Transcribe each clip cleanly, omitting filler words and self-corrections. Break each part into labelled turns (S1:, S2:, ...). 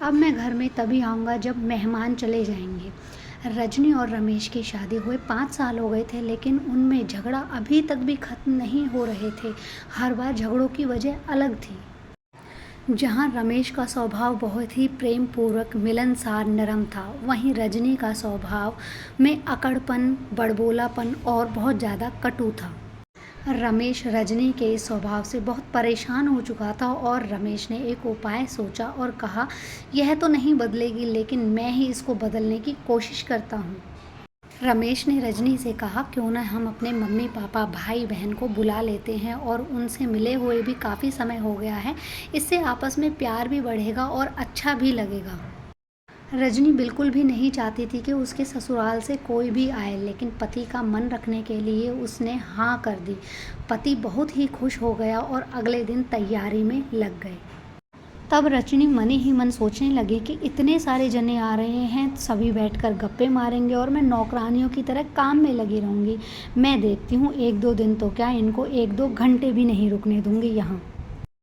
S1: अब मैं घर में तभी आऊँगा जब मेहमान चले जाएंगे। रजनी और रमेश की शादी हुए 5 साल हो गए थे, लेकिन उनमें झगड़ा अभी तक भी खत्म नहीं हो रहे थे। हर बार झगड़ों की वजह अलग थी। जहाँ रमेश का स्वभाव बहुत ही प्रेम पूर्वक मिलनसार नरम था, वहीं रजनी का स्वभाव में अकड़पन, बड़बोलापन और बहुत ज़्यादा कटु था। रमेश रजनी के इस स्वभाव से बहुत परेशान हो चुका था और रमेश ने एक उपाय सोचा और कहा, यह तो नहीं बदलेगी, लेकिन मैं ही इसको बदलने की कोशिश करता हूँ। रमेश ने रजनी से कहा, क्यों ना हम अपने मम्मी पापा भाई बहन को बुला लेते हैं और उनसे मिले हुए भी काफ़ी समय हो गया है। इससे आपस में प्यार भी बढ़ेगा और अच्छा भी लगेगा। रजनी बिल्कुल भी नहीं चाहती थी कि उसके ससुराल से कोई भी आए, लेकिन पति का मन रखने के लिए उसने हाँ कर दी। पति बहुत ही खुश हो गया और अगले दिन तैयारी में लग गए। तब रजनी मन ही मन सोचने लगी कि इतने सारे जने आ रहे हैं, सभी बैठकर गप्पे मारेंगे और मैं नौकरानियों की तरह काम में लगी रहूँगी। मैं देखती हूँ 1-2 दिन तो क्या, इनको 1-2 घंटे भी नहीं रुकने दूँगी यहाँ।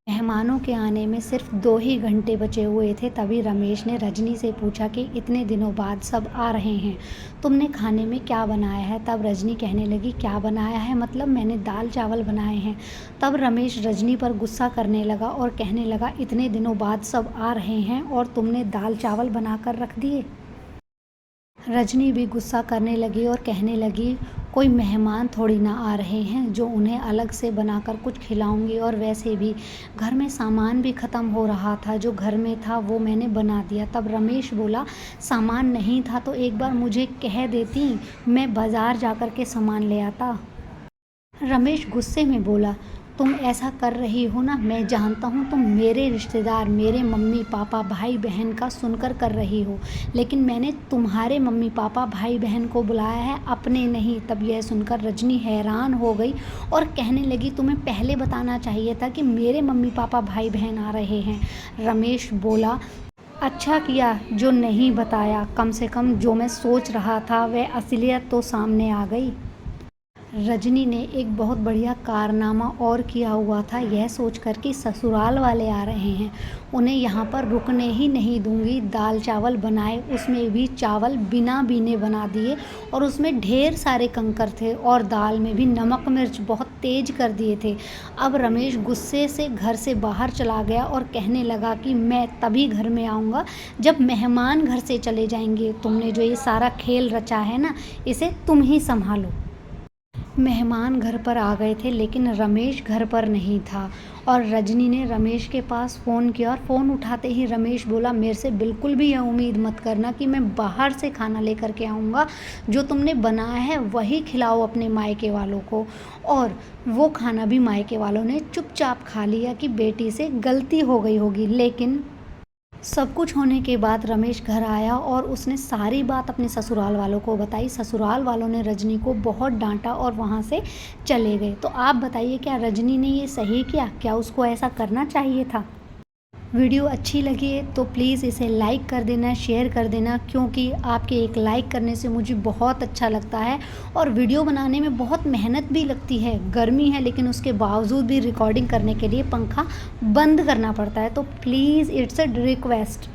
S1: मेहमानों के आने में सिर्फ 2 ही घंटे बचे हुए थे, तभी रमेश ने रजनी से पूछा कि इतने दिनों बाद सब आ रहे हैं, तुमने खाने में क्या बनाया है? तब रजनी कहने लगी, क्या बनाया है मतलब, मैंने दाल चावल बनाए हैं। तब रमेश रजनी पर गुस्सा करने लगा और कहने लगा, इतने दिनों बाद सब आ रहे हैं और तुमने दाल चावल बनाकर रख दिए। रजनी भी गुस्सा करने लगी और कहने लगी, कोई मेहमान थोड़ी ना आ रहे हैं जो उन्हें अलग से बनाकर कुछ खिलाऊंगी, और वैसे भी घर में सामान भी ख़त्म हो रहा था, जो घर में था वो मैंने बना दिया। तब रमेश बोला, सामान नहीं था तो एक बार मुझे कह देती, मैं बाज़ार जाकर के सामान ले आता। रमेश गुस्से में बोला, तुम ऐसा कर रही हो ना, मैं जानता हूँ तुम मेरे रिश्तेदार, मेरे मम्मी पापा भाई बहन का सुनकर कर रही हो, लेकिन मैंने तुम्हारे मम्मी पापा भाई बहन को बुलाया है, अपने नहीं। तब यह सुनकर रजनी हैरान हो गई और कहने लगी, तुम्हें पहले बताना चाहिए था कि मेरे मम्मी पापा भाई बहन आ रहे हैं। रमेश बोला, अच्छा किया जो नहीं बताया, कम से कम जो मैं सोच रहा था वह असलियत तो सामने आ गई। रजनी ने एक बहुत बढ़िया कारनामा और किया हुआ था, यह सोचकर कि ससुराल वाले आ रहे हैं, उन्हें यहाँ पर रुकने ही नहीं दूंगी। दाल चावल बनाए, उसमें भी चावल बिना बीने बना दिए और उसमें ढेर सारे कंकर थे और दाल में भी नमक मिर्च बहुत तेज कर दिए थे। अब रमेश गुस्से से घर से बाहर चला गया और कहने लगा कि मैं तभी घर में आऊँगा जब मेहमान घर से चले जाएंगे। तुमने जो ये सारा खेल रचा है ना, इसे तुम ही संभालो। मेहमान घर पर आ गए थे, लेकिन रमेश घर पर नहीं था और रजनी ने रमेश के पास फ़ोन किया और फ़ोन उठाते ही रमेश बोला, मेरे से बिल्कुल भी यह उम्मीद मत करना कि मैं बाहर से खाना लेकर के आऊँगा, जो तुमने बनाया है वही खिलाओ अपने मायके वालों को। और वो खाना भी मायके वालों ने चुपचाप खा लिया कि बेटी से गलती हो गई होगी। लेकिन सब कुछ होने के बाद रमेश घर आया और उसने सारी बात अपने ससुराल वालों को बताई। ससुराल वालों ने रजनी को बहुत डांटा और वहाँ से चले गए। तो आप बताइए, क्या रजनी ने ये सही किया? क्या उसको ऐसा करना चाहिए था? वीडियो अच्छी लगी है तो प्लीज़ इसे लाइक कर देना, शेयर कर देना, क्योंकि आपके एक लाइक करने से मुझे बहुत अच्छा लगता है। और वीडियो बनाने में बहुत मेहनत भी लगती है, गर्मी है लेकिन उसके बावजूद भी रिकॉर्डिंग करने के लिए पंखा बंद करना पड़ता है। तो प्लीज़, इट्स अ रिक्वेस्ट।